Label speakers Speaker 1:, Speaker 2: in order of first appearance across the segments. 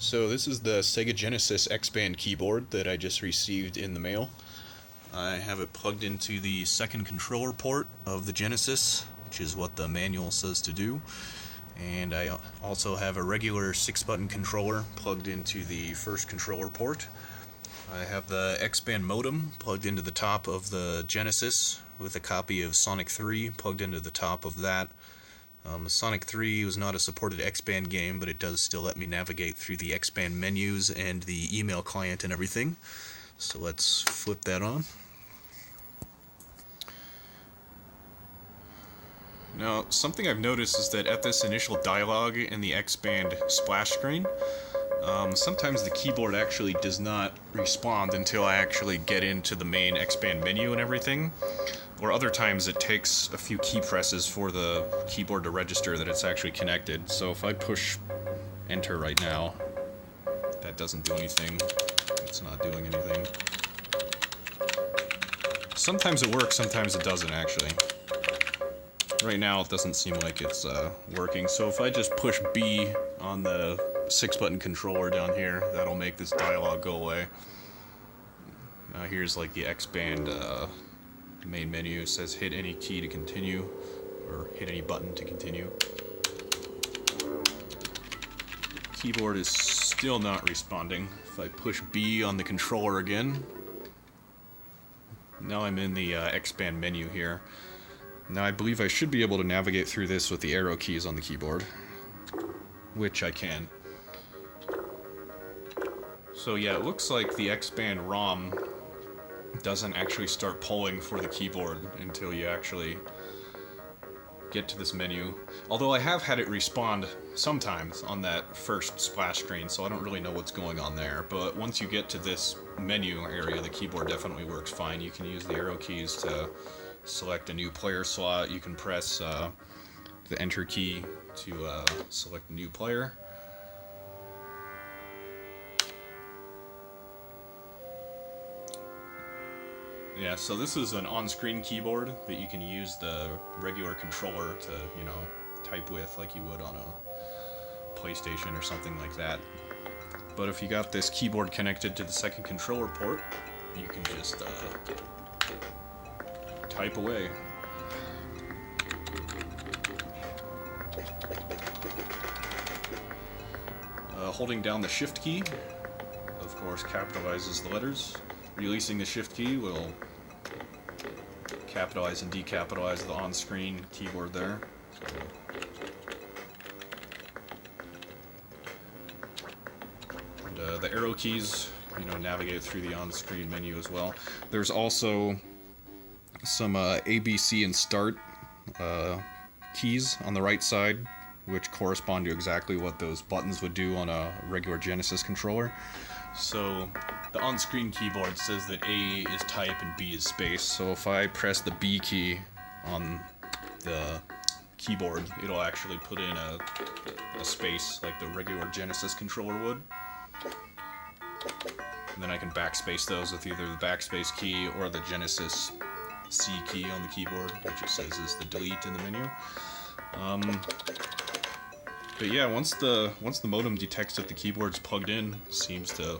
Speaker 1: So this is the Sega Genesis XBAND keyboard that I just received in the mail. I have it plugged into the second controller port of the Genesis, which is what the manual says to do. And I also have a regular 6-button controller plugged into the first controller port. I have the XBAND modem plugged into the top of the Genesis with a copy of Sonic 3 plugged into the top of that. Sonic 3 was not a supported XBAND game, but it does still let me navigate through the XBAND menus and the email client and everything. So let's flip that on. Now, something I've noticed is that at this initial dialogue in the XBAND splash screen, sometimes the keyboard actually does not respond until I actually get into the main XBAND menu and everything. Or other times it takes a few key presses for the keyboard to register that it's actually connected. So if I push enter right now, that doesn't do anything. It's not doing anything. Sometimes it works, sometimes it doesn't actually. Right now it doesn't seem like it's working. So if I just push B on the 6-button controller down here, that'll make this dialogue go away. Here's like the XBAND main menu. It says hit any key to continue, or hit any button to continue. Keyboard is still not responding. If I push B on the controller again, now I'm in the XBAND menu here. Now I believe I should be able to navigate through this with the arrow keys on the keyboard, which I can. So yeah, it looks like the XBAND ROM doesn't actually start pulling for the keyboard until you actually get to this menu. Although I have had it respond sometimes on that first splash screen, so I don't really know what's going on there. But once you get to this menu area, the keyboard definitely works fine. You can use the arrow keys to select a new player slot. You can press the enter key to select a new player. Yeah, so this is an on-screen keyboard that you can use the regular controller to, type with like you would on a PlayStation or something like that. But if you got this keyboard connected to the second controller port, you can just type away. Holding down the shift key, of course, capitalizes the letters. Releasing the shift key will capitalize and decapitalize the on-screen keyboard there. And the arrow keys, navigate through the on-screen menu as well. There's also some A, B, C, and start keys on the right side, which correspond to exactly what those buttons would do on a regular Genesis controller. So the on-screen keyboard says that A is type and B is space. So if I press the B key on the keyboard, it'll actually put in a space like the regular Genesis controller would. And then I can backspace those with either the backspace key or the Genesis C key on the keyboard, which it says is the delete in the menu. But yeah, once the modem detects that the keyboard's plugged in, it seems to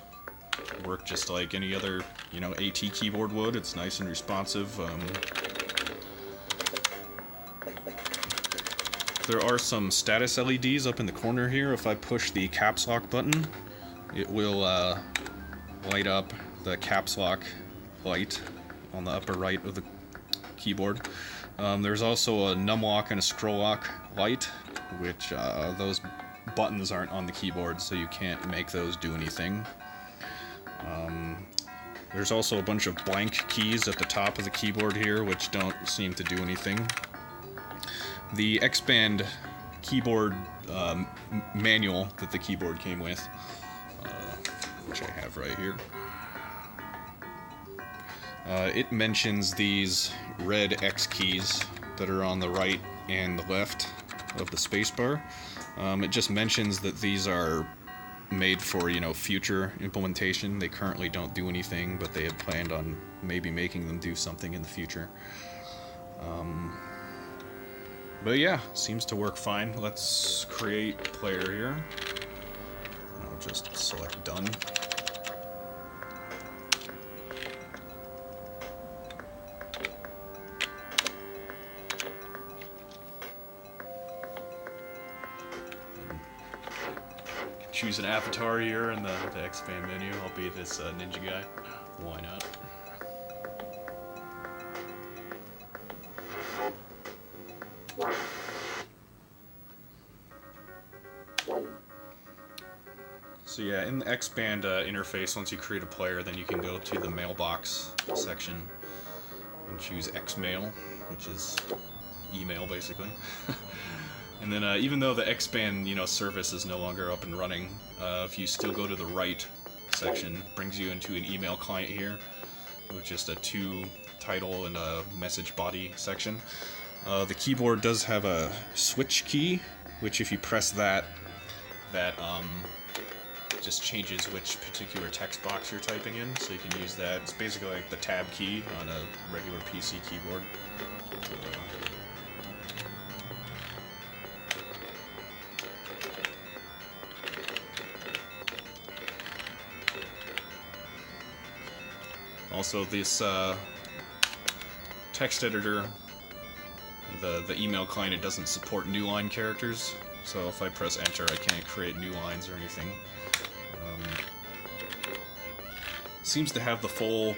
Speaker 1: work just like any other, AT keyboard would. It's nice and responsive. There are some status LEDs up in the corner here. If I push the caps lock button, it will light up the caps lock light on the upper right of the keyboard. There's also a num lock and a scroll lock light, which those buttons aren't on the keyboard, so you can't make those do anything. There's also a bunch of blank keys at the top of the keyboard here, which don't seem to do anything. The XBAND keyboard manual that the keyboard came with, which I have right here, it mentions these red X keys that are on the right and the left of the spacebar. It just mentions that these are made for, future implementation. They currently don't do anything, but they had planned on maybe making them do something in the future. But yeah, seems to work fine. Let's create player here. I'll just select done. Choose an avatar here in the XBAND menu. I'll be this ninja guy. Why not? So yeah, in the XBAND interface, once you create a player, then you can go to the mailbox section and choose Xmail, which is email basically. And then even though the XBAND service is no longer up and running, if you still go to the right section, brings you into an email client here with just a to title and a message body section. The keyboard does have a switch key, which if you press that just changes which particular text box you're typing in, so you can use that. It's basically like the tab key on a regular PC keyboard. Also, this text editor, the email client, it doesn't support new line characters, so if I press enter, I can't create new lines or anything. Seems to have the full,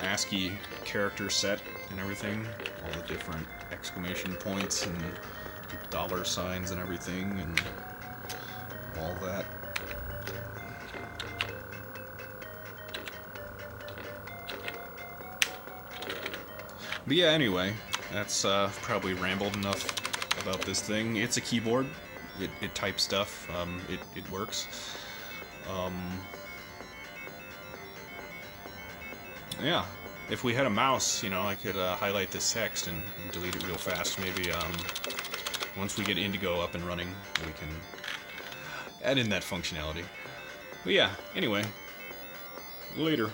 Speaker 1: ASCII character set and everything, all the different exclamation points and dollar signs and everything, and all that. But yeah, anyway, that's probably rambled enough about this thing. It's a keyboard. It types stuff. It works. Yeah, if we had a mouse, I could highlight this text and delete it real fast. Maybe once we get Indigo up and running, we can add in that functionality. But yeah, anyway, later.